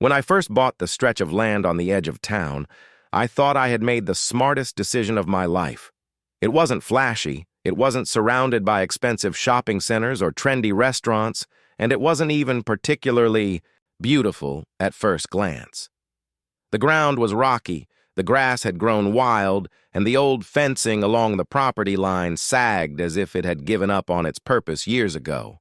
When I first bought the stretch of land on the edge of town, I thought I had made the smartest decision of my life. It wasn't flashy, it wasn't surrounded by expensive shopping centers or trendy restaurants, and it wasn't even particularly beautiful at first glance. The ground was rocky, the grass had grown wild, and the old fencing along the property line sagged as if it had given up on its purpose years ago.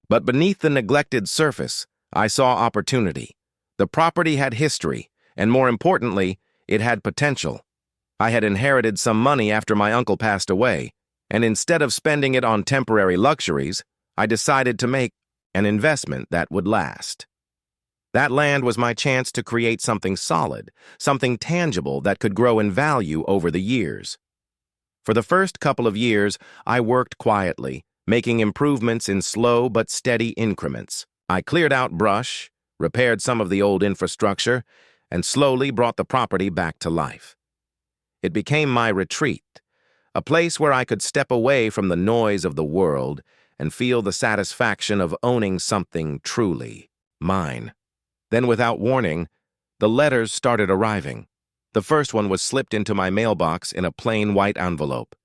But beneath the neglected surface, I saw opportunity. The property had history, and more importantly, it had potential. I had inherited some money after my uncle passed away, and instead of spending it on temporary luxuries, I decided to make an investment that would last. That land was my chance to create something solid, something tangible that could grow in value over the years. For the first couple of years, I worked quietly, making improvements in slow but steady increments. I cleared out brush, repaired some of the old infrastructure, and slowly brought the property back to life. It became my retreat, a place where I could step away from the noise of the world and feel the satisfaction of owning something truly mine. Then, without warning, the letters started arriving. The first one was slipped into my mailbox in a plain white envelope.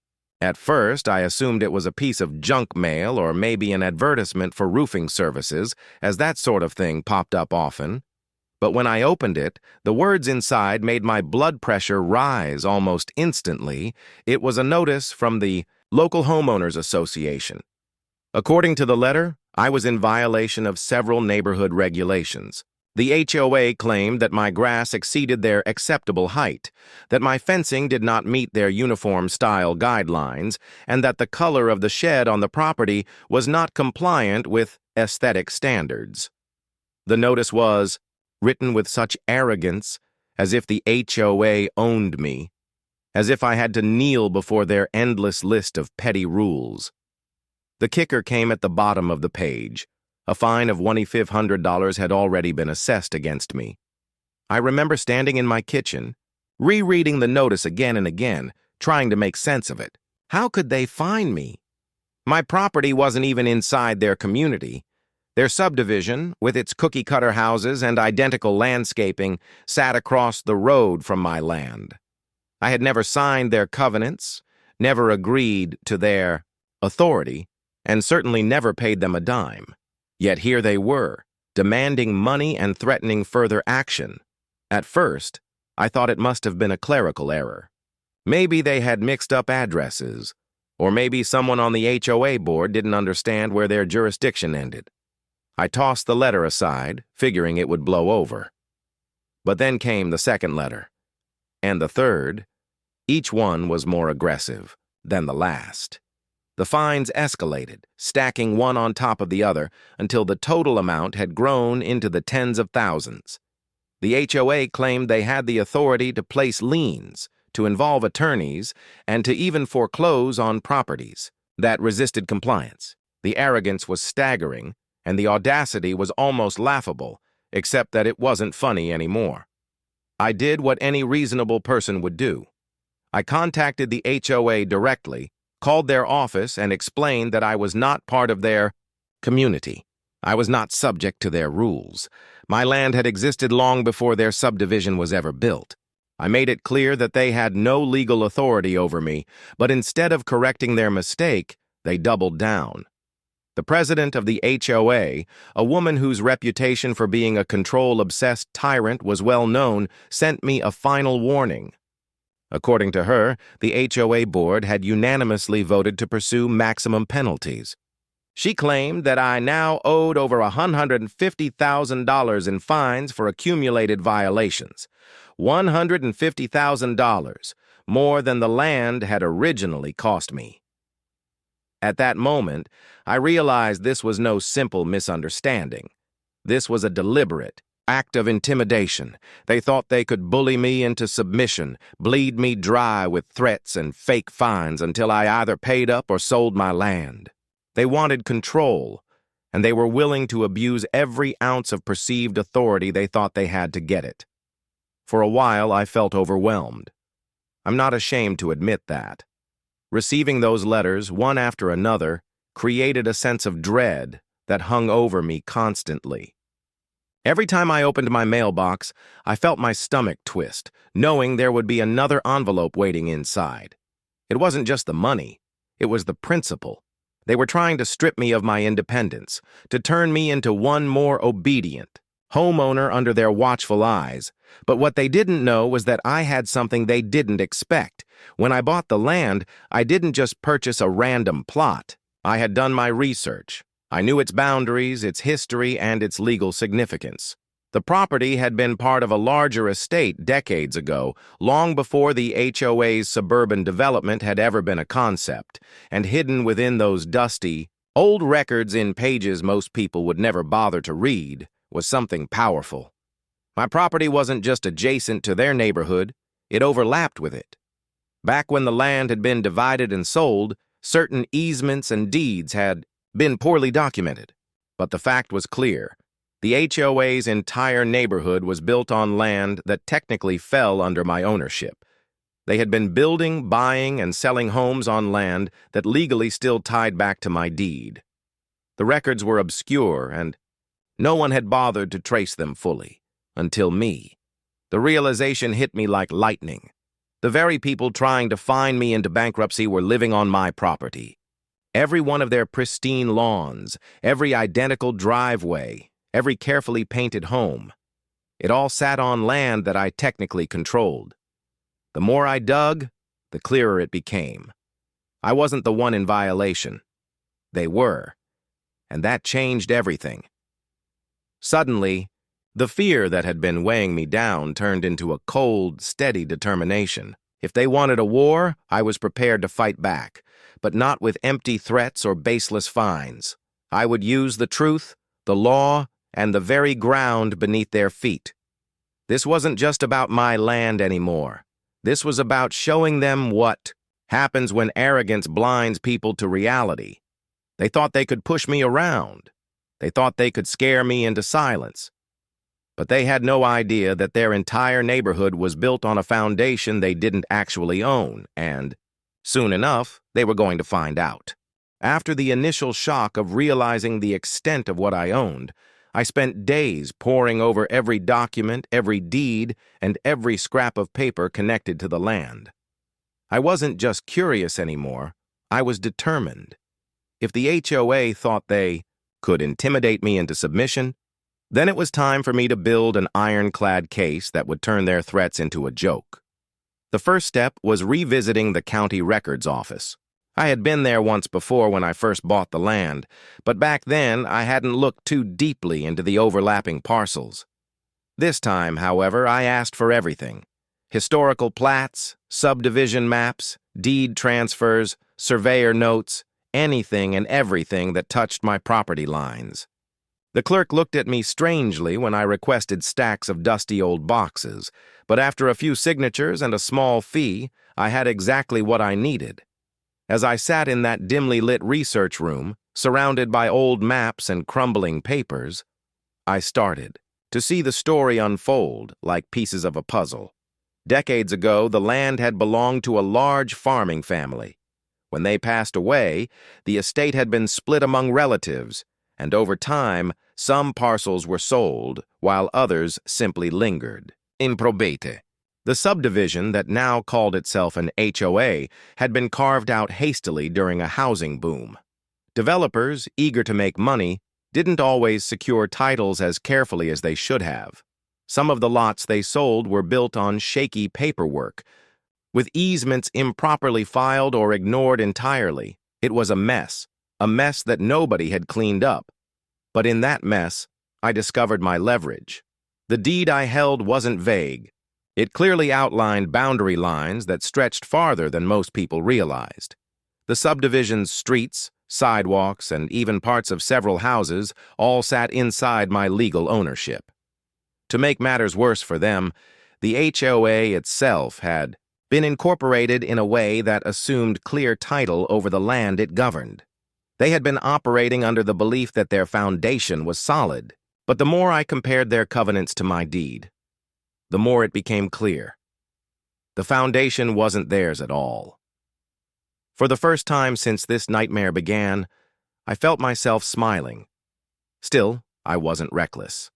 At first, I assumed it was a piece of junk mail or maybe an advertisement for roofing services, as that sort of thing popped up often. But when I opened it, the words inside made my blood pressure rise almost instantly. It was a notice from the local homeowners association. According to the letter, I was in violation of several neighborhood regulations. The HOA claimed that my grass exceeded their acceptable height, that my fencing did not meet their uniform style guidelines, and that the color of the shed on the property was not compliant with aesthetic standards. The notice was written with such arrogance, as if the HOA owned me, as if I had to kneel before their endless list of petty rules. The kicker came at the bottom of the page. A fine of $2,500 had already been assessed against me. I remember standing in my kitchen, rereading the notice again and again, trying to make sense of it. How could they fine me? My property wasn't even inside their community. Their subdivision, with its cookie-cutter houses and identical landscaping, sat across the road from my land. I had never signed their covenants, never agreed to their authority, and certainly never paid them a dime. Yet here they were, demanding money and threatening further action. At first, I thought it must have been a clerical error. Maybe they had mixed up addresses, or maybe someone on the HOA board didn't understand where their jurisdiction ended. I tossed the letter aside, figuring it would blow over. But then came the second letter, and the third. Each one was more aggressive than the last. The fines escalated, stacking one on top of the other until the total amount had grown into the tens of thousands. The HOA claimed they had the authority to place liens, to involve attorneys, and to even foreclose on properties that resisted compliance. The arrogance was staggering, and the audacity was almost laughable, except that it wasn't funny anymore. I did what any reasonable person would do. I contacted the HOA directly, called their office, and explained that I was not part of their community. I was not subject to their rules. My land had existed long before their subdivision was ever built. I made it clear that they had no legal authority over me, but instead of correcting their mistake, they doubled down. The president of the HOA, a woman whose reputation for being a control-obsessed tyrant was well known, sent me a final warning. According to her, the HOA board had unanimously voted to pursue maximum penalties. She claimed that I now owed over $150,000 in fines for accumulated violations. $150,000, more than the land had originally cost me. At that moment, I realized this was no simple misunderstanding. This was a deliberate act of intimidation. They thought they could bully me into submission, bleed me dry with threats and fake fines until I either paid up or sold my land. They wanted control, and they were willing to abuse every ounce of perceived authority they thought they had to get it. For a while, I felt overwhelmed. I'm not ashamed to admit that. Receiving those letters, one after another, created a sense of dread that hung over me constantly. Every time I opened my mailbox, I felt my stomach twist, knowing there would be another envelope waiting inside. It wasn't just the money, it was the principle. They were trying to strip me of my independence, to turn me into one more obedient homeowner under their watchful eyes. But what they didn't know was that I had something they didn't expect. When I bought the land, I didn't just purchase a random plot. I had done my research. I knew its boundaries, its history, and its legal significance. The property had been part of a larger estate decades ago, long before the HOA's suburban development had ever been a concept, and hidden within those dusty, old records in pages most people would never bother to read was something powerful. My property wasn't just adjacent to their neighborhood, it overlapped with it. Back when the land had been divided and sold, certain easements and deeds had been poorly documented. But the fact was clear. The HOA's entire neighborhood was built on land that technically fell under my ownership. They had been building, buying, and selling homes on land that legally still tied back to my deed. The records were obscure, and no one had bothered to trace them fully. Until me. The realization hit me like lightning. The very people trying to fine me into bankruptcy were living on my property. Every one of their pristine lawns, every identical driveway, every carefully painted home. It all sat on land that I technically controlled. The more I dug, the clearer it became. I wasn't the one in violation. They were. And that changed everything. Suddenly, the fear that had been weighing me down turned into a cold, steady determination. If they wanted a war, I was prepared to fight back, but not with empty threats or baseless fines. I would use the truth, the law, and the very ground beneath their feet. This wasn't just about my land anymore. This was about showing them what happens when arrogance blinds people to reality. They thought they could push me around. They thought they could scare me into silence. But they had no idea that their entire neighborhood was built on a foundation they didn't actually own, and, soon enough, they were going to find out. After the initial shock of realizing the extent of what I owned, I spent days poring over every document, every deed, and every scrap of paper connected to the land. I wasn't just curious anymore, I was determined. If the HOA thought they could intimidate me into submission, then it was time for me to build an ironclad case that would turn their threats into a joke. The first step was revisiting the county records office. I had been there once before when I first bought the land, but back then I hadn't looked too deeply into the overlapping parcels. This time, however, I asked for everything: historical plats, subdivision maps, deed transfers, surveyor notes, anything and everything that touched my property lines. The clerk looked at me strangely when I requested stacks of dusty old boxes, but after a few signatures and a small fee, I had exactly what I needed. As I sat in that dimly lit research room, surrounded by old maps and crumbling papers, I started to see the story unfold like pieces of a puzzle. Decades ago, the land had belonged to a large farming family. When they passed away, the estate had been split among relatives, and over time, some parcels were sold, while others simply lingered. In probate. The subdivision that now called itself an HOA had been carved out hastily during a housing boom. Developers, eager to make money, didn't always secure titles as carefully as they should have. Some of the lots they sold were built on shaky paperwork, with easements improperly filed or ignored entirely. It was a mess that nobody had cleaned up. But in that mess, I discovered my leverage. The deed I held wasn't vague. It clearly outlined boundary lines that stretched farther than most people realized. The subdivision's streets, sidewalks, and even parts of several houses all sat inside my legal ownership. To make matters worse for them, the HOA itself had been incorporated in a way that assumed clear title over the land it governed. They had been operating under the belief that their foundation was solid, but the more I compared their covenants to my deed, the more it became clear. The foundation wasn't theirs at all. For the first time since this nightmare began, I felt myself smiling. Still, I wasn't reckless.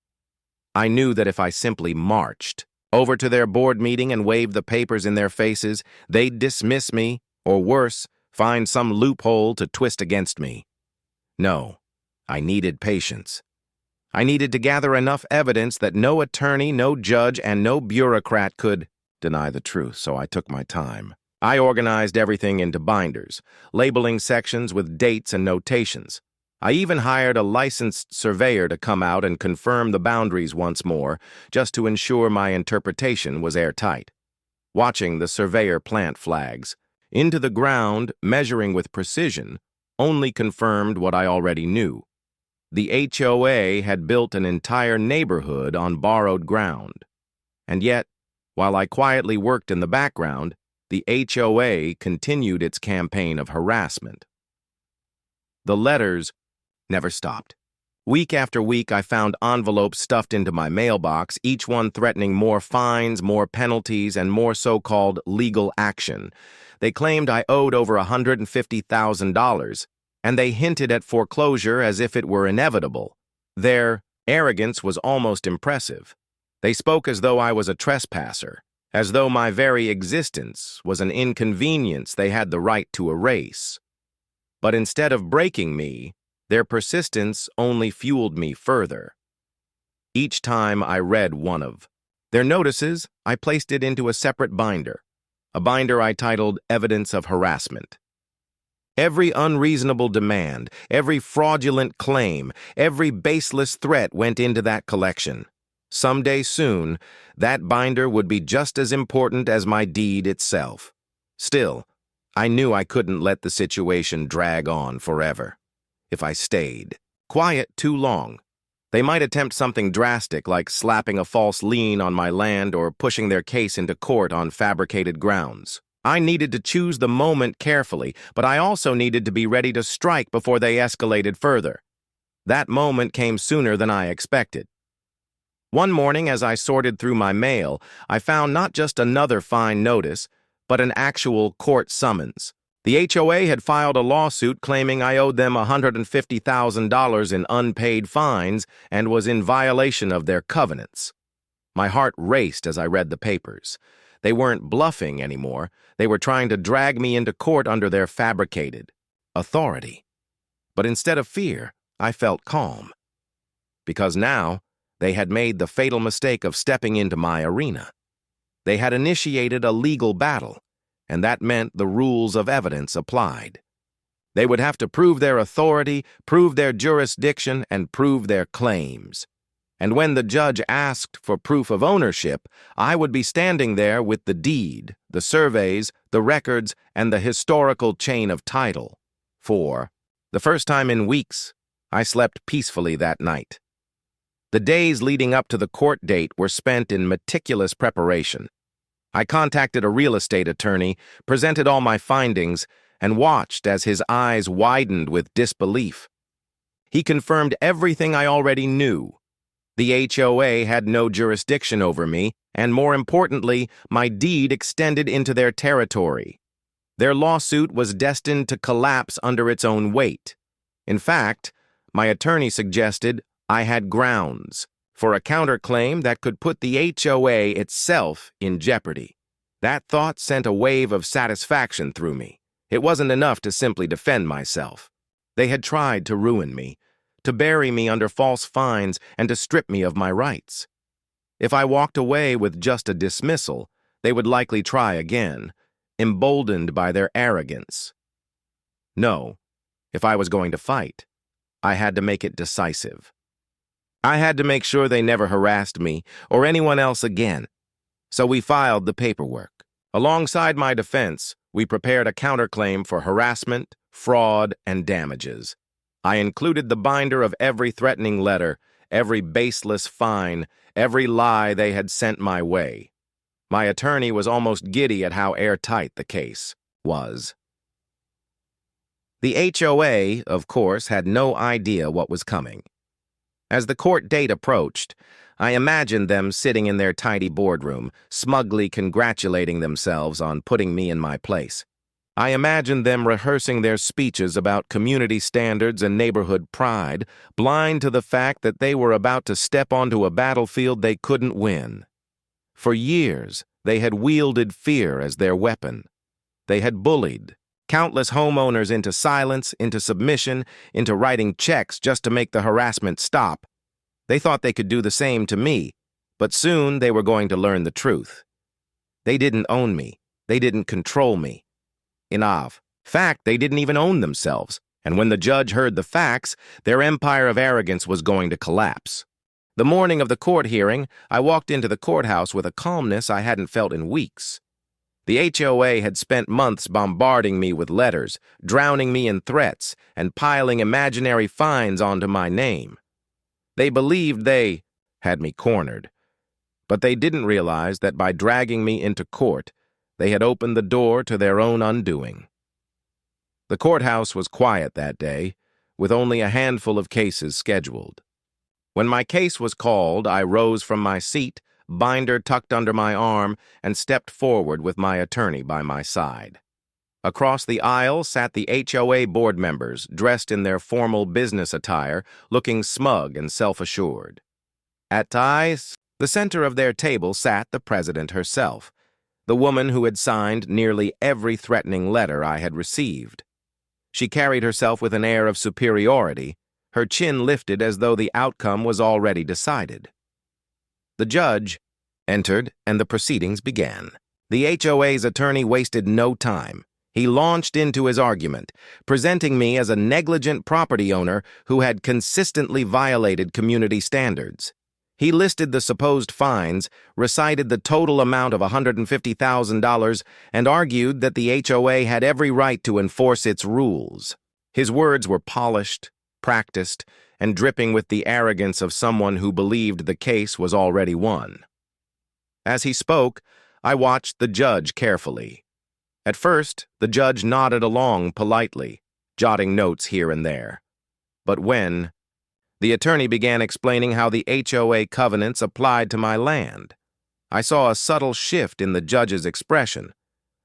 I knew that if I simply marched over to their board meeting and waved the papers in their faces, they'd dismiss me, or worse, find some loophole to twist against me. No, I needed patience. I needed to gather enough evidence that no attorney, no judge, and no bureaucrat could deny the truth, so I took my time. I organized everything into binders, labeling sections with dates and notations. I even hired a licensed surveyor to come out and confirm the boundaries once more, just to ensure my interpretation was airtight. Watching the surveyor plant flags into the ground, measuring with precision, only confirmed what I already knew. The HOA had built an entire neighborhood on borrowed ground. And yet, while I quietly worked in the background, the HOA continued its campaign of harassment. The letters never stopped. Week after week, I found envelopes stuffed into my mailbox, each one threatening more fines, more penalties, and more so-called legal action. They claimed I owed over $150,000, and they hinted at foreclosure as if it were inevitable. Their arrogance was almost impressive. They spoke as though I was a trespasser, as though my very existence was an inconvenience they had the right to erase. But instead of breaking me, their persistence only fueled me further. Each time I read one of their notices, I placed it into a separate binder, a binder I titled Evidence of Harassment. Every unreasonable demand, every fraudulent claim, every baseless threat went into that collection. Someday soon, that binder would be just as important as my deed itself. Still, I knew I couldn't let the situation drag on forever. If I stayed quiet too long, they might attempt something drastic like slapping a false lien on my land or pushing their case into court on fabricated grounds. I needed to choose the moment carefully, but I also needed to be ready to strike before they escalated further. That moment came sooner than I expected. One morning, as I sorted through my mail, I found not just another fine notice, but an actual court summons. The HOA had filed a lawsuit claiming I owed them $150,000 in unpaid fines and was in violation of their covenants. My heart raced as I read the papers. They weren't bluffing anymore. They were trying to drag me into court under their fabricated authority. But instead of fear, I felt calm. Because now, they had made the fatal mistake of stepping into my arena. They had initiated a legal battle, and that meant the rules of evidence applied. They would have to prove their authority, prove their jurisdiction, and prove their claims. And when the judge asked for proof of ownership, I would be standing there with the deed, the surveys, the records, and the historical chain of title. For the first time in weeks, I slept peacefully that night. The days leading up to the court date were spent in meticulous preparation. I contacted a real estate attorney, presented all my findings, and watched as his eyes widened with disbelief. He confirmed everything I already knew. The HOA had no jurisdiction over me, and more importantly, my deed extended into their territory. Their lawsuit was destined to collapse under its own weight. In fact, my attorney suggested I had grounds for a counterclaim that could put the HOA itself in jeopardy. That thought sent a wave of satisfaction through me. It wasn't enough to simply defend myself. They had tried to ruin me, to bury me under false fines, and to strip me of my rights. If I walked away with just a dismissal, they would likely try again, emboldened by their arrogance. No, if I was going to fight, I had to make it decisive. I had to make sure they never harassed me or anyone else again. So we filed the paperwork. Alongside my defense, we prepared a counterclaim for harassment, fraud, and damages. I included the binder of every threatening letter, every baseless fine, every lie they had sent my way. My attorney was almost giddy at how airtight the case was. The HOA, of course, had no idea what was coming. As the court date approached, I imagined them sitting in their tidy boardroom, smugly congratulating themselves on putting me in my place. I imagined them rehearsing their speeches about community standards and neighborhood pride, blind to the fact that they were about to step onto a battlefield they couldn't win. For years, they had wielded fear as their weapon. They had bullied countless homeowners into silence, into submission, into writing checks just to make the harassment stop. They thought they could do the same to me, but soon they were going to learn the truth. They didn't own me. They didn't control me. In fact, they didn't even own themselves, and when the judge heard the facts, their empire of arrogance was going to collapse. The morning of the court hearing, I walked into the courthouse with a calmness I hadn't felt in weeks. The HOA had spent months bombarding me with letters, drowning me in threats, and piling imaginary fines onto my name. They believed they had me cornered, but they didn't realize that by dragging me into court, they had opened the door to their own undoing. The courthouse was quiet that day, with only a handful of cases scheduled. When my case was called, I rose from my seat, binder tucked under my arm, and stepped forward with my attorney by my side. Across the aisle sat the HOA board members, dressed in their formal business attire, looking smug and self-assured. At the center of their table sat the president herself, the woman who had signed nearly every threatening letter I had received. She carried herself with an air of superiority, her chin lifted as though the outcome was already decided. The judge entered, and the proceedings began. The HOA's attorney wasted no time. He launched into his argument, presenting me as a negligent property owner who had consistently violated community standards. He listed the supposed fines, recited the total amount of $150,000, and argued that the HOA had every right to enforce its rules. His words were polished, practiced, and dripping with the arrogance of someone who believed the case was already won. As he spoke, I watched the judge carefully. At first, the judge nodded along politely, jotting notes here and there. But when the attorney began explaining how the HOA covenants applied to my land, I saw a subtle shift in the judge's expression,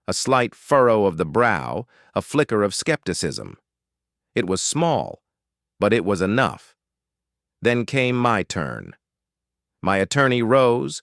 a slight furrow of the brow, a flicker of skepticism. It was small, but it was enough. Then came my turn. My attorney rose,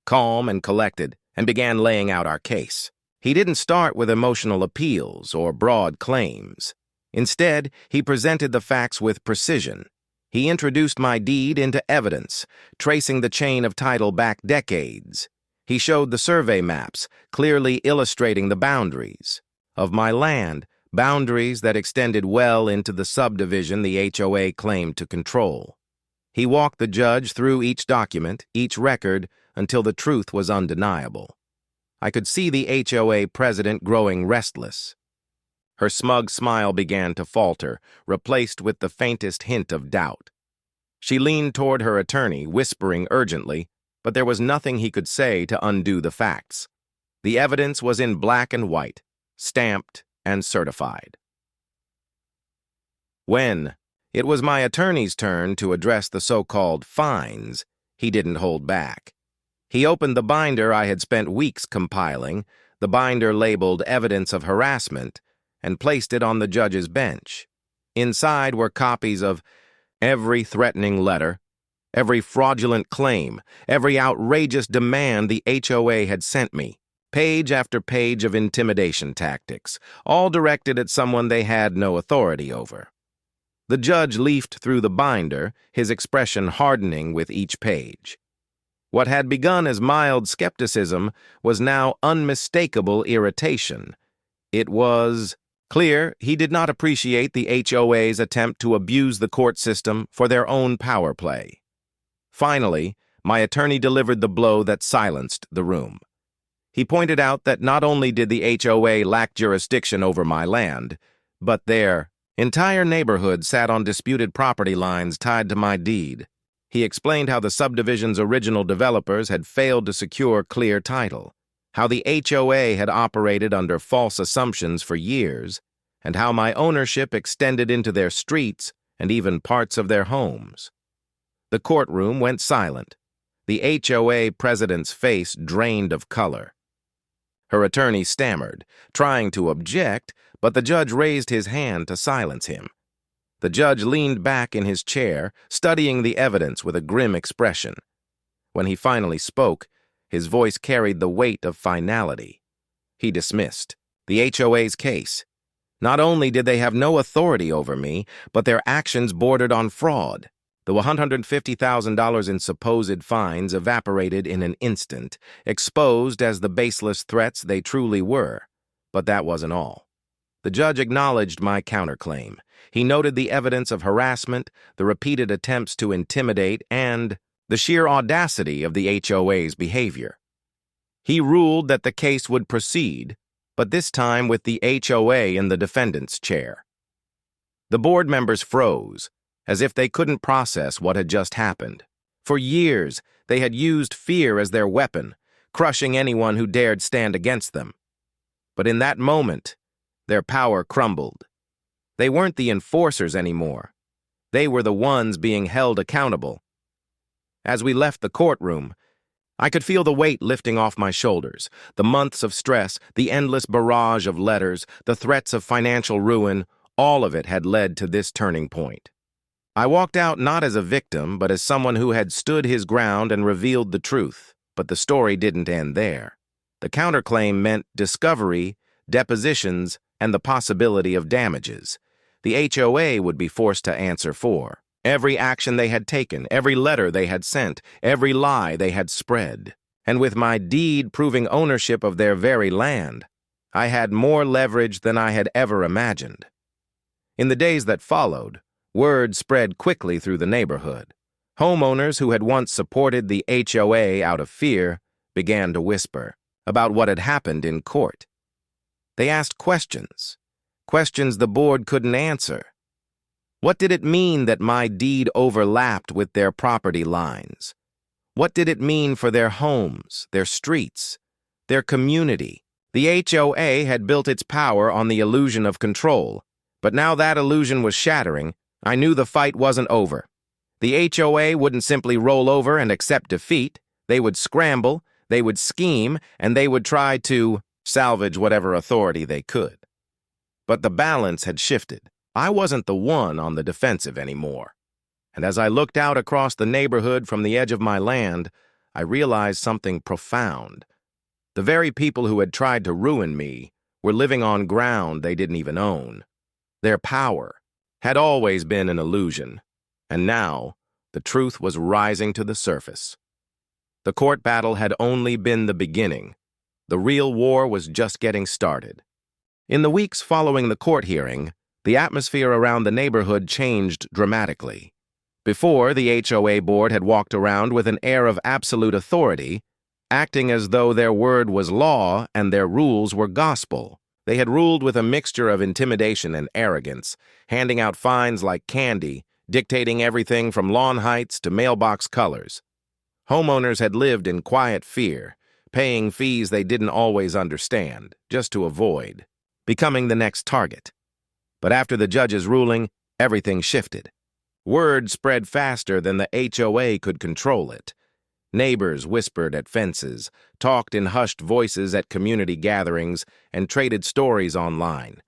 calm and collected, and began laying out our case. He didn't start with emotional appeals or broad claims. Instead, he presented the facts with precision. He introduced my deed into evidence, tracing the chain of title back decades. He showed the survey maps, clearly illustrating the boundaries of my land, boundaries that extended well into the subdivision the HOA claimed to control. He walked the judge through each document, each record, until the truth was undeniable. I could see the HOA president growing restless. Her smug smile began to falter, replaced with the faintest hint of doubt. She leaned toward her attorney, whispering urgently, but there was nothing he could say to undo the facts. The evidence was in black and white, stamped and certified. When it was my attorney's turn to address the so-called fines, he didn't hold back. He opened the binder I had spent weeks compiling, the binder labeled Evidence of Harassment, and placed it on the judge's bench. Inside were copies of every threatening letter, every fraudulent claim, every outrageous demand the HOA had sent me, page after page of intimidation tactics, all directed at someone they had no authority over. The judge leafed through the binder, his expression hardening with each page. What had begun as mild skepticism was now unmistakable irritation. It was clear he did not appreciate the HOA's attempt to abuse the court system for their own power play. Finally, my attorney delivered the blow that silenced the room. He pointed out that not only did the HOA lack jurisdiction over my land, but their entire neighborhood sat on disputed property lines tied to my deed. He explained how the subdivision's original developers had failed to secure clear title, how the HOA had operated under false assumptions for years, and how my ownership extended into their streets and even parts of their homes. The courtroom went silent. The HOA president's face drained of color. Her attorney stammered, trying to object, but the judge raised his hand to silence him. The judge leaned back in his chair, studying the evidence with a grim expression. When he finally spoke, his voice carried the weight of finality. He dismissed the HOA's case. Not only did they have no authority over me, but their actions bordered on fraud. The $150,000 in supposed fines evaporated in an instant, exposed as the baseless threats they truly were. But that wasn't all. The judge acknowledged my counterclaim. He noted the evidence of harassment, the repeated attempts to intimidate, and the sheer audacity of the HOA's behavior. He ruled that the case would proceed, but this time with the HOA in the defendant's chair. The board members froze, as if they couldn't process what had just happened. For years, they had used fear as their weapon, crushing anyone who dared stand against them. But in that moment, their power crumbled. They weren't the enforcers anymore. They were the ones being held accountable. As we left the courtroom, I could feel the weight lifting off my shoulders, the months of stress, the endless barrage of letters, the threats of financial ruin, all of it had led to this turning point. I walked out not as a victim, but as someone who had stood his ground and revealed the truth. But the story didn't end there. The counterclaim meant discovery, depositions, and the possibility of damages. The HOA would be forced to answer for every action they had taken, every letter they had sent, every lie they had spread. And with my deed proving ownership of their very land, I had more leverage than I had ever imagined. In the days that followed, word spread quickly through the neighborhood. Homeowners who had once supported the HOA out of fear began to whisper about what had happened in court. They asked questions the board couldn't answer. What did it mean that my deed overlapped with their property lines? What did it mean for their homes, their streets, their community? The HOA had built its power on the illusion of control, but now that illusion was shattering. I knew the fight wasn't over. The HOA wouldn't simply roll over and accept defeat. They would scramble, they would scheme, and they would try to salvage whatever authority they could. But the balance had shifted. I wasn't the one on the defensive anymore. And as I looked out across the neighborhood from the edge of my land, I realized something profound. The very people who had tried to ruin me were living on ground they didn't even own. Their power had always been an illusion, and now the truth was rising to the surface. The court battle had only been the beginning. The real war was just getting started. In the weeks following the court hearing, the atmosphere around the neighborhood changed dramatically. Before, the HOA board had walked around with an air of absolute authority, acting as though their word was law and their rules were gospel. They had ruled with a mixture of intimidation and arrogance, handing out fines like candy, dictating everything from lawn heights to mailbox colors. Homeowners had lived in quiet fear, paying fees they didn't always understand, just to avoid becoming the next target. But after the judge's ruling, everything shifted. Word spread faster than the HOA could control it. Neighbors whispered at fences, talked in hushed voices at community gatherings, and traded stories online.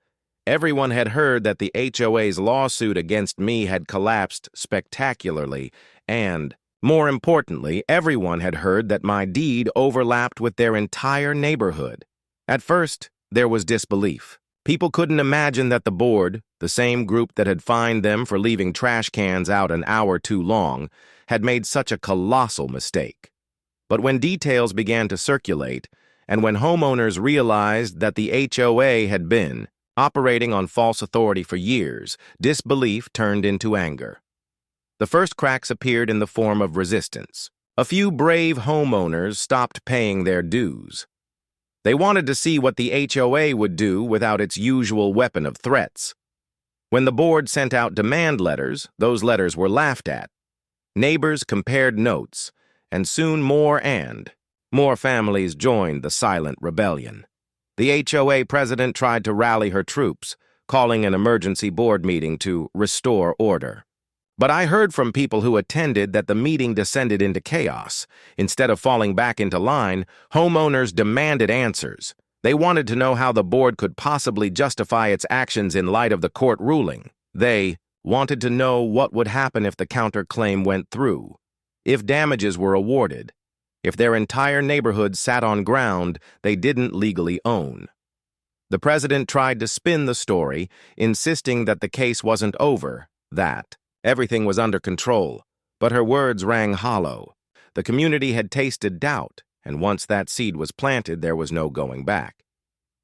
Everyone had heard that the HOA's lawsuit against me had collapsed spectacularly, and, more importantly, everyone had heard that my deed overlapped with their entire neighborhood. At first, there was disbelief. People couldn't imagine that the board, the same group that had fined them for leaving trash cans out an hour too long, had made such a colossal mistake. But when details began to circulate, and when homeowners realized that the HOA had been operating on false authority for years, disbelief turned into anger. The first cracks appeared in the form of resistance. A few brave homeowners stopped paying their dues. They wanted to see what the HOA would do without its usual weapon of threats. When the board sent out demand letters, those letters were laughed at. Neighbors compared notes, and soon more families joined the silent rebellion. The HOA president tried to rally her troops, calling an emergency board meeting to restore order. But I heard from people who attended that the meeting descended into chaos. Instead of falling back into line, homeowners demanded answers. They wanted to know how the board could possibly justify its actions in light of the court ruling. They wanted to know what would happen if the counterclaim went through, if damages were awarded, if their entire neighborhood sat on ground they didn't legally own. The president tried to spin the story, insisting that the case wasn't over, that everything was under control, but her words rang hollow. The community had tasted doubt, and once that seed was planted, there was no going back.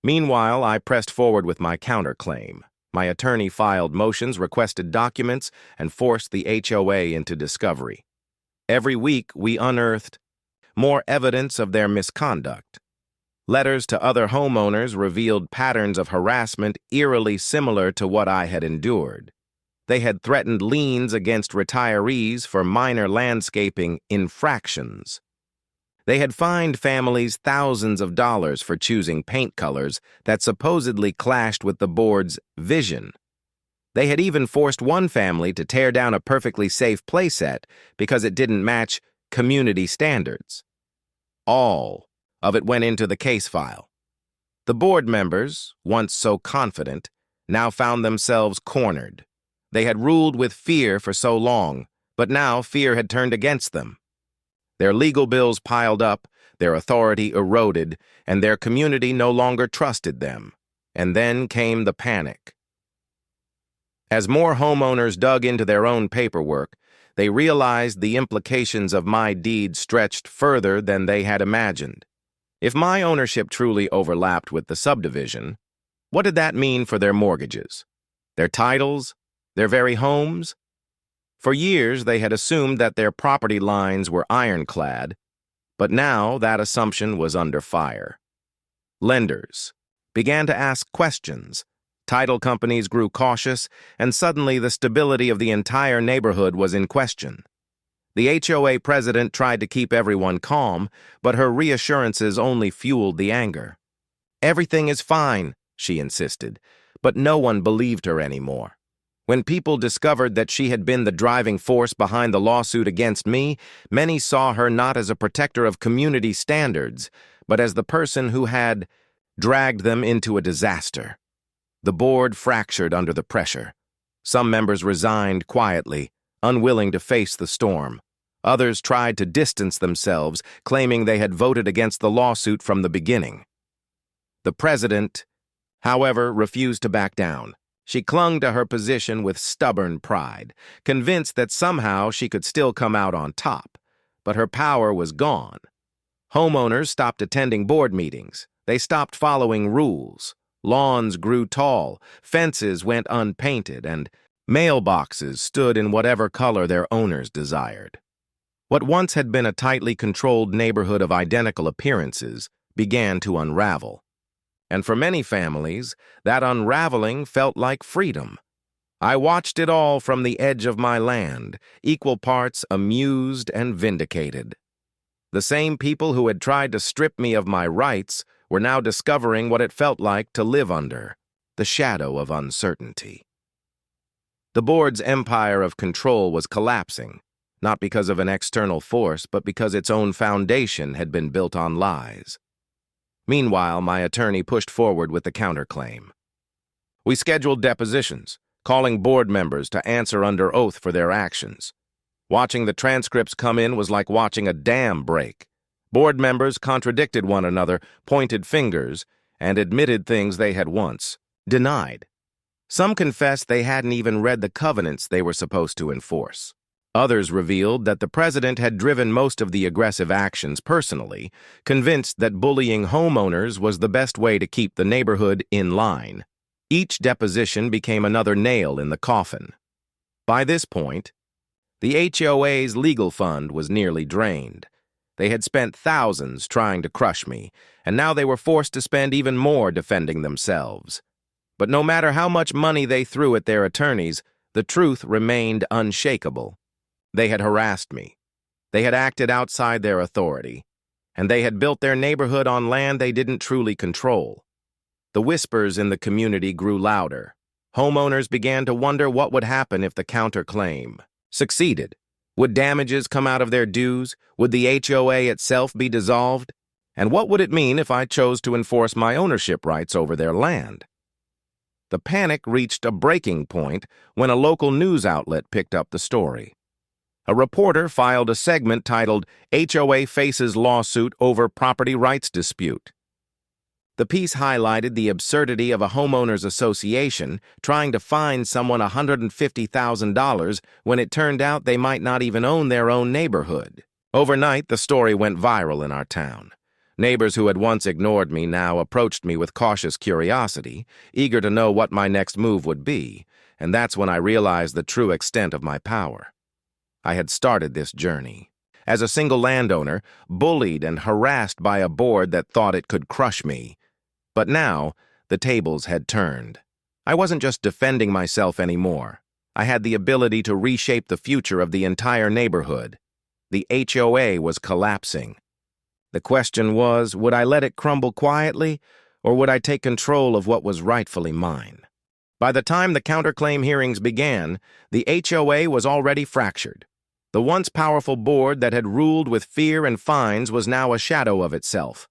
Meanwhile, I pressed forward with my counterclaim. My attorney filed motions, requested documents, and forced the HOA into discovery. Every week, we unearthed more evidence of their misconduct. Letters to other homeowners revealed patterns of harassment eerily similar to what I had endured. They had threatened liens against retirees for minor landscaping infractions. They had fined families thousands of dollars for choosing paint colors that supposedly clashed with the board's vision. They had even forced one family to tear down a perfectly safe playset because it didn't match community standards. All of it went into the case file. The board members, once so confident, now found themselves cornered. They had ruled with fear for so long, but now fear had turned against them. Their legal bills piled up, their authority eroded, and their community no longer trusted them. And then came the panic. As more homeowners dug into their own paperwork, they realized the implications of my deed stretched further than they had imagined. If my ownership truly overlapped with the subdivision, what did that mean for their mortgages, their titles, their very homes? For years, they had assumed that their property lines were ironclad, but now that assumption was under fire. Lenders began to ask questions. Title companies grew cautious, and suddenly the stability of the entire neighborhood was in question. The HOA president tried to keep everyone calm, but her reassurances only fueled the anger. "Everything is fine," she insisted, but no one believed her anymore. When people discovered that she had been the driving force behind the lawsuit against me, many saw her not as a protector of community standards, but as the person who had dragged them into a disaster. The board fractured under the pressure. Some members resigned quietly, unwilling to face the storm. Others tried to distance themselves, claiming they had voted against the lawsuit from the beginning. The president, however, refused to back down. She clung to her position with stubborn pride, convinced that somehow she could still come out on top. But her power was gone. Homeowners stopped attending board meetings. They stopped following rules. Lawns grew tall, fences went unpainted, and mailboxes stood in whatever color their owners desired. What once had been a tightly controlled neighborhood of identical appearances began to unravel. And for many families, that unraveling felt like freedom. I watched it all from the edge of my land, equal parts amused and vindicated. The same people who had tried to strip me of my rights were now discovering what it felt like to live under the shadow of uncertainty. The board's empire of control was collapsing, not because of an external force, but because its own foundation had been built on lies. Meanwhile, my attorney pushed forward with the counterclaim. We scheduled depositions, calling board members to answer under oath for their actions. Watching the transcripts come in was like watching a dam break. Board members contradicted one another, pointed fingers, and admitted things they had once denied. Some confessed they hadn't even read the covenants they were supposed to enforce. Others revealed that the president had driven most of the aggressive actions personally, convinced that bullying homeowners was the best way to keep the neighborhood in line. Each deposition became another nail in the coffin. By this point, the HOA's legal fund was nearly drained. They had spent thousands trying to crush me, and now they were forced to spend even more defending themselves. But no matter how much money they threw at their attorneys, the truth remained unshakable. They had harassed me. They had acted outside their authority, and they had built their neighborhood on land they didn't truly control. The whispers in the community grew louder. Homeowners began to wonder what would happen if the counterclaim succeeded. Would damages come out of their dues? Would the HOA itself be dissolved? And what would it mean if I chose to enforce my ownership rights over their land? The panic reached a breaking point when a local news outlet picked up the story. A reporter filed a segment titled, "HOA Faces Lawsuit Over Property Rights Dispute." The piece highlighted the absurdity of a homeowners association trying to fine someone $150,000 when it turned out they might not even own their own neighborhood. Overnight, the story went viral in our town. Neighbors who had once ignored me now approached me with cautious curiosity, eager to know what my next move would be, and that's when I realized the true extent of my power. I had started this journey. As a single landowner, bullied and harassed by a board that thought it could crush me. But now, the tables had turned. I wasn't just defending myself anymore. I had the ability to reshape the future of the entire neighborhood. The HOA was collapsing. The question was, would I let it crumble quietly, or would I take control of what was rightfully mine? By the time the counterclaim hearings began, the HOA was already fractured. The once powerful board that had ruled with fear and fines was now a shadow of itself.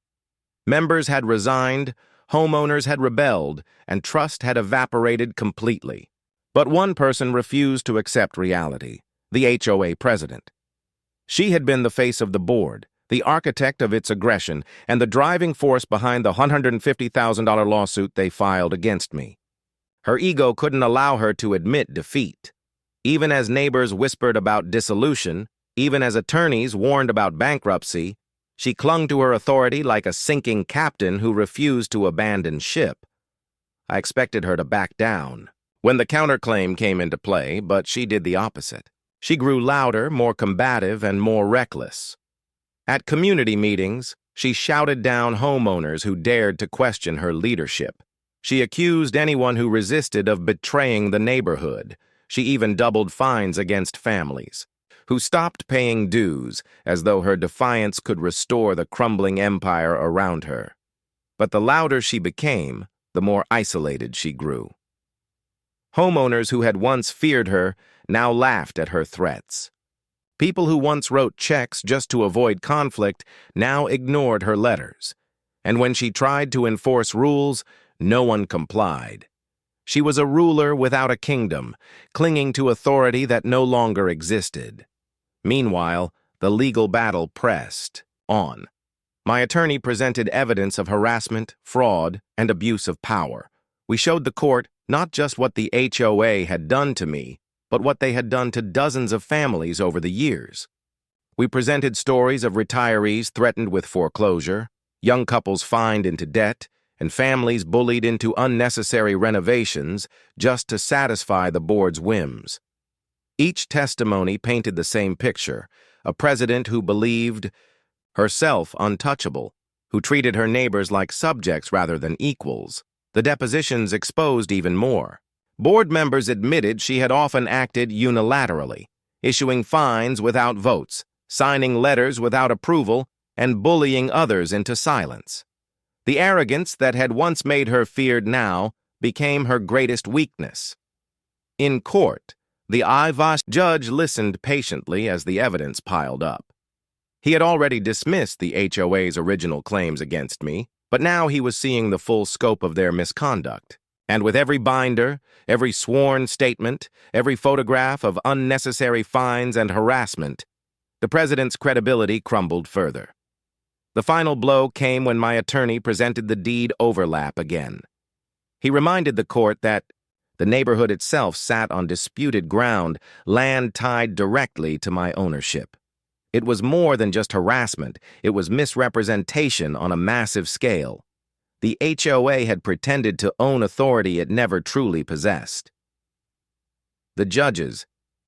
Members had resigned, homeowners had rebelled, and trust had evaporated completely. But one person refused to accept reality, the HOA president. She had been the face of the board, the architect of its aggression, and the driving force behind the $150,000 lawsuit they filed against me. Her ego couldn't allow her to admit defeat. Even as neighbors whispered about dissolution, even as attorneys warned about bankruptcy, she clung to her authority like a sinking captain who refused to abandon ship. I expected her to back down when the counterclaim came into play, but she did the opposite. She grew louder, more combative, and more reckless. At community meetings, she shouted down homeowners who dared to question her leadership. She accused anyone who resisted of betraying the neighborhood. She even doubled fines against families who stopped paying dues, as though her defiance could restore the crumbling empire around her. But the louder she became, the more isolated she grew. Homeowners who had once feared her now laughed at her threats. People who once wrote checks just to avoid conflict now ignored her letters. And when she tried to enforce rules, no one complied. She was a ruler without a kingdom, clinging to authority that no longer existed. Meanwhile, the legal battle pressed on. My attorney presented evidence of harassment, fraud, and abuse of power. We showed the court not just what the HOA had done to me, but what they had done to dozens of families over the years. We presented stories of retirees threatened with foreclosure, young couples fined into debt, and families bullied into unnecessary renovations just to satisfy the board's whims. Each testimony painted the same picture, a president who believed herself untouchable, who treated her neighbors like subjects rather than equals. The depositions exposed even more. Board members admitted she had often acted unilaterally, issuing fines without votes, signing letters without approval, and bullying others into silence. The arrogance that had once made her feared now became her greatest weakness. In court, the HOA judge listened patiently as the evidence piled up. He had already dismissed the HOA's original claims against me, but now he was seeing the full scope of their misconduct. And with every binder, every sworn statement, every photograph of unnecessary fines and harassment, the president's credibility crumbled further. The final blow came when my attorney presented the deed overlap again. He reminded the court that the neighborhood itself sat on disputed ground, land tied directly to my ownership. It was more than just harassment, it was misrepresentation on a massive scale. The HOA had pretended to own authority it never truly possessed. The judge's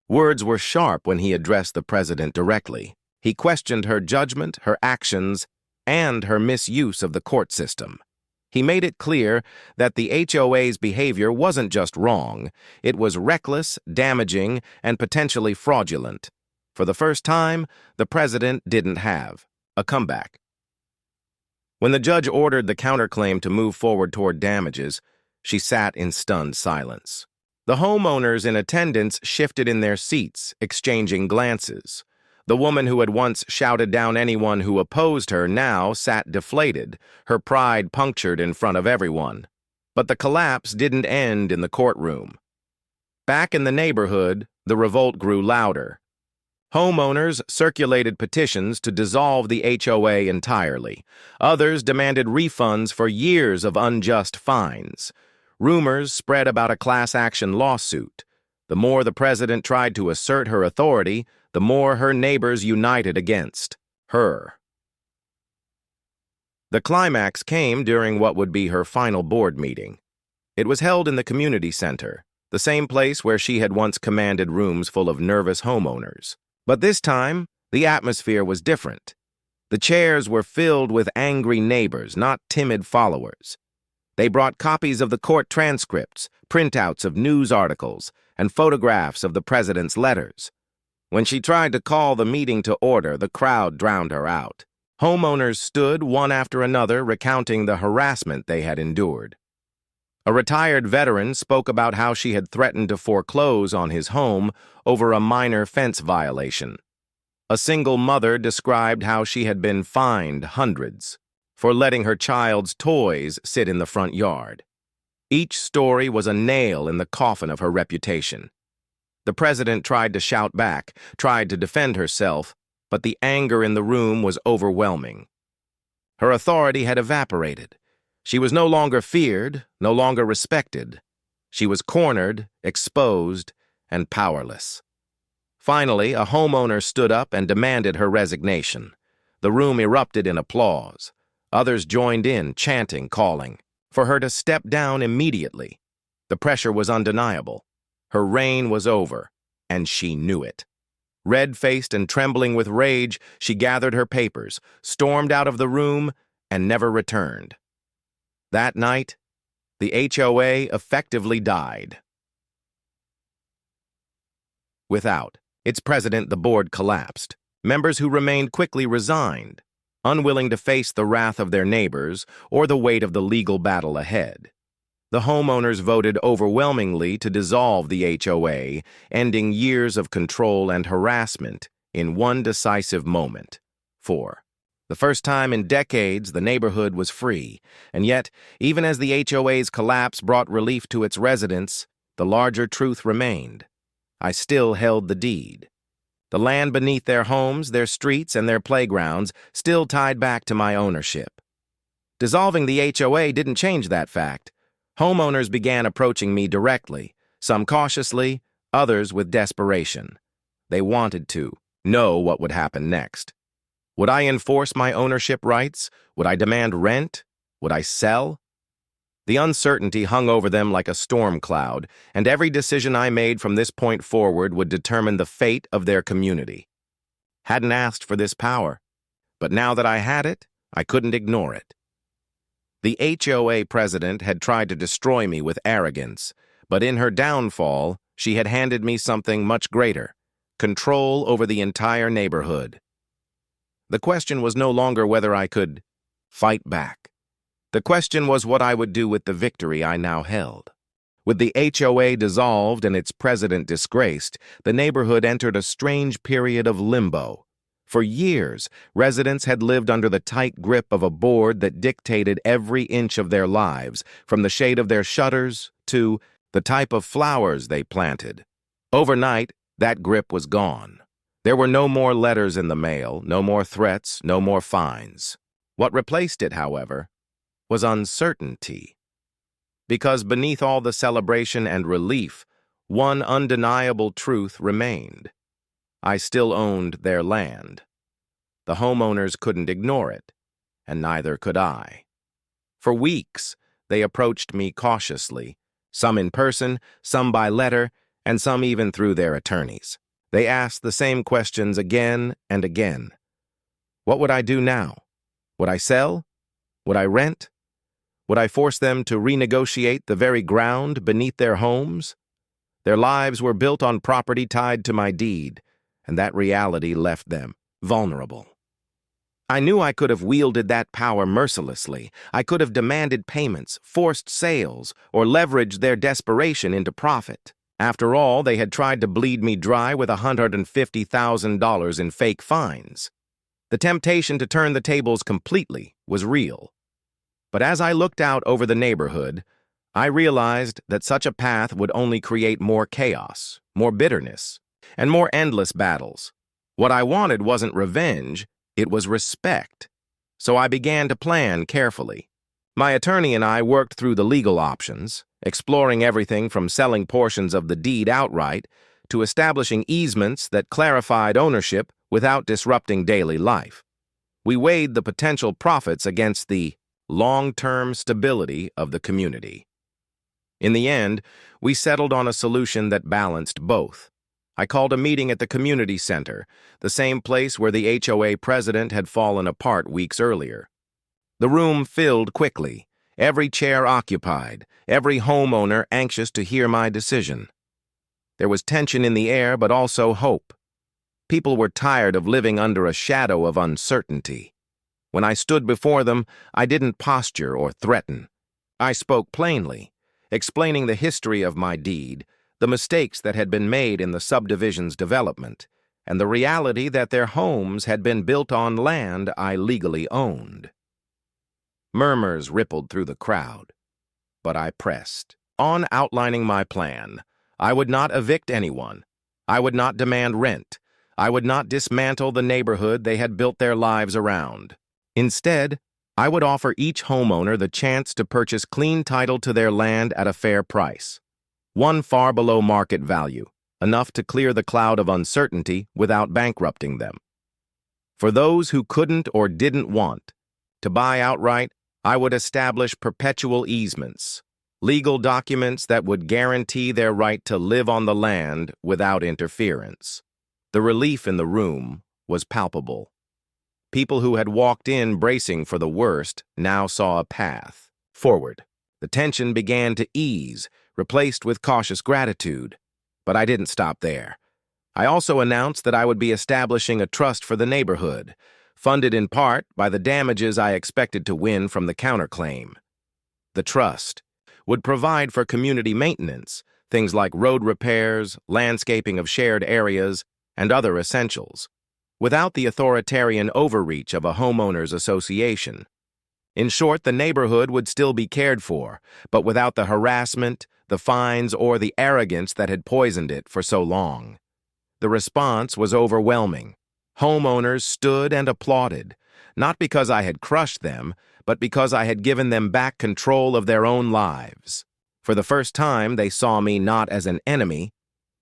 words were sharp when he addressed the president directly. He questioned her judgment, her actions, and her misuse of the court system. He made it clear that the HOA's behavior wasn't just wrong, it was reckless, damaging, and potentially fraudulent. For the first time, the president didn't have a comeback. When the judge ordered the counterclaim to move forward toward damages, she sat in stunned silence. The homeowners in attendance shifted in their seats, exchanging glances. The woman who had once shouted down anyone who opposed her now sat deflated, her pride punctured in front of everyone. But the collapse didn't end in the courtroom. Back in the neighborhood, the revolt grew louder. Homeowners circulated petitions to dissolve the HOA entirely. Others demanded refunds for years of unjust fines. Rumors spread about a class action lawsuit. The more the president tried to assert her authority, the more her neighbors united against her. The climax came during what would be her final board meeting. It was held in the community center, the same place where she had once commanded rooms full of nervous homeowners. But this time, the atmosphere was different. The chairs were filled with angry neighbors, not timid followers. They brought copies of the court transcripts, printouts of news articles, and photographs of the president's letters. When she tried to call the meeting to order, the crowd drowned her out. Homeowners stood one after another recounting the harassment they had endured. A retired veteran spoke about how she had threatened to foreclose on his home over a minor fence violation. A single mother described how she had been fined hundreds for letting her child's toys sit in the front yard. Each story was a nail in the coffin of her reputation. The president tried to shout back, tried to defend herself, but the anger in the room was overwhelming. Her authority had evaporated. She was no longer feared, no longer respected. She was cornered, exposed, and powerless. Finally, a homeowner stood up and demanded her resignation. The room erupted in applause. Others joined in, chanting, calling for her to step down immediately. The pressure was undeniable. Her reign was over, and she knew it. Red-faced and trembling with rage, she gathered her papers, stormed out of the room, and never returned. That night, the HOA effectively died. Without its president, the board collapsed. Members who remained quickly resigned, unwilling to face the wrath of their neighbors or the weight of the legal battle ahead. The homeowners voted overwhelmingly to dissolve the HOA, ending years of control and harassment in one decisive moment. For the first time in decades, the neighborhood was free, and yet, even as the HOA's collapse brought relief to its residents, the larger truth remained. I still held the deed. The land beneath their homes, their streets, and their playgrounds still tied back to my ownership. Dissolving the HOA didn't change that fact. Homeowners began approaching me directly, some cautiously, others with desperation. They wanted to know what would happen next. Would I enforce my ownership rights? Would I demand rent? Would I sell? The uncertainty hung over them like a storm cloud, and every decision I made from this point forward would determine the fate of their community. Hadn't asked for this power, but now that I had it, I couldn't ignore it. The HOA president had tried to destroy me with arrogance, but in her downfall, she had handed me something much greater: control over the entire neighborhood. The question was no longer whether I could fight back. The question was what I would do with the victory I now held. With the HOA dissolved and its president disgraced, the neighborhood entered a strange period of limbo. For years, residents had lived under the tight grip of a board that dictated every inch of their lives, from the shade of their shutters to the type of flowers they planted. Overnight, that grip was gone. There were no more letters in the mail, no more threats, no more fines. What replaced it, however, was uncertainty. Because beneath all the celebration and relief, one undeniable truth remained. I still owned their land. The homeowners couldn't ignore it, and neither could I. For weeks, they approached me cautiously, some in person, some by letter, and some even through their attorneys. They asked the same questions again and again. What would I do now? Would I sell? Would I rent? Would I force them to renegotiate the very ground beneath their homes? Their lives were built on property tied to my deed, and that reality left them vulnerable. I knew I could have wielded that power mercilessly. I could have demanded payments, forced sales, or leveraged their desperation into profit. After all, they had tried to bleed me dry with $150,000 in fake fines. The temptation to turn the tables completely was real. But as I looked out over the neighborhood, I realized that such a path would only create more chaos, more bitterness, and more endless battles. What I wanted wasn't revenge, it was respect. So I began to plan carefully. My attorney and I worked through the legal options, exploring everything from selling portions of the deed outright to establishing easements that clarified ownership without disrupting daily life. We weighed the potential profits against the long-term stability of the community. In the end, we settled on a solution that balanced both. I called a meeting at the community center, the same place where the HOA president had fallen apart weeks earlier. The room filled quickly, every chair occupied, every homeowner anxious to hear my decision. There was tension in the air, but also hope. People were tired of living under a shadow of uncertainty. When I stood before them, I didn't posture or threaten. I spoke plainly, explaining the history of my deed, the mistakes that had been made in the subdivision's development, and the reality that their homes had been built on land I legally owned. Murmurs rippled through the crowd, but I pressed on, outlining my plan. I would not evict anyone. I would not demand rent. I would not dismantle the neighborhood they had built their lives around. Instead, I would offer each homeowner the chance to purchase clean title to their land at a fair price, one far below market value, enough to clear the cloud of uncertainty without bankrupting them. For those who couldn't or didn't want to buy outright, I would establish perpetual easements, legal documents that would guarantee their right to live on the land without interference. The relief in the room was palpable. People who had walked in bracing for the worst now saw a path forward. The tension began to ease, replaced with cautious gratitude. But I didn't stop there. I also announced that I would be establishing a trust for the neighborhood, funded in part by the damages I expected to win from the counterclaim. The trust would provide for community maintenance, things like road repairs, landscaping of shared areas, and other essentials, without the authoritarian overreach of a homeowners association. In short, the neighborhood would still be cared for, but without the harassment, the fines, or the arrogance that had poisoned it for so long. The response was overwhelming. Homeowners stood and applauded, not because I had crushed them, but because I had given them back control of their own lives. For the first time, they saw me not as an enemy,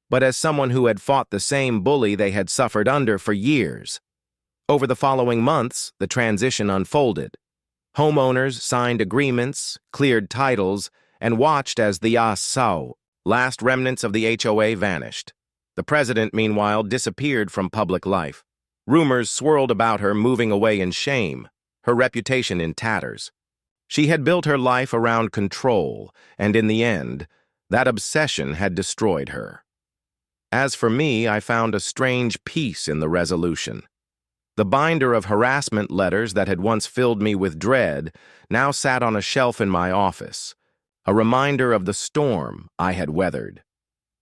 but as someone who had fought the same bully they had suffered under for years. Over the following months, the transition unfolded. Homeowners signed agreements, cleared titles, and watched as the last remnants of the HOA vanished. The president, meanwhile, disappeared from public life. Rumors swirled about her, moving away in shame, her reputation in tatters. She had built her life around control, and in the end, that obsession had destroyed her. As for me, I found a strange peace in the resolution. The binder of harassment letters that had once filled me with dread now sat on a shelf in my office, a reminder of the storm I had weathered.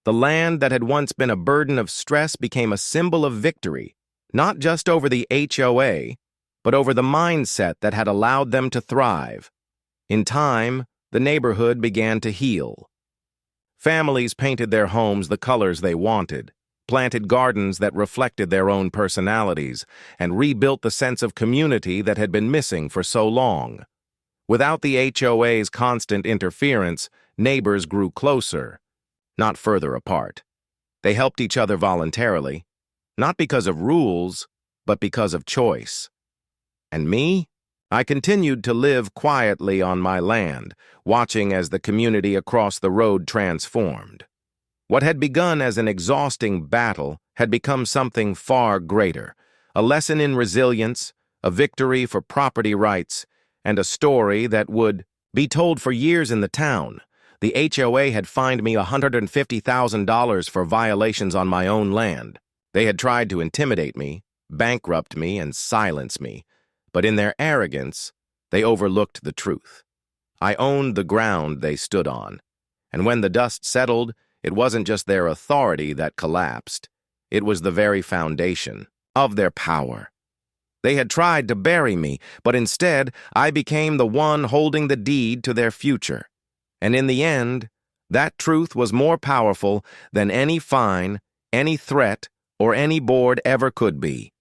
The land that had once been a burden of stress became a symbol of victory, not just over the HOA, but over the mindset that had allowed them to thrive. In time, the neighborhood began to heal. Families painted their homes the colors they wanted, planted gardens that reflected their own personalities, and rebuilt the sense of community that had been missing for so long. Without the HOA's constant interference, neighbors grew closer, not further apart. They helped each other voluntarily, not because of rules, but because of choice. And me? I continued to live quietly on my land, watching as the community across the road transformed. What had begun as an exhausting battle had become something far greater, a lesson in resilience, a victory for property rights, and a story that would be told for years in the town. The HOA had fined me $150,000 for violations on my own land. They had tried to intimidate me, bankrupt me, and silence me. But in their arrogance, they overlooked the truth. I owned the ground they stood on, and when the dust settled, It wasn't just their authority that collapsed. It was the very foundation of their power. They had tried to bury me, but instead I became the one holding the deed to their future. And in the end, that truth was more powerful than any fine, any threat, or any board ever could be.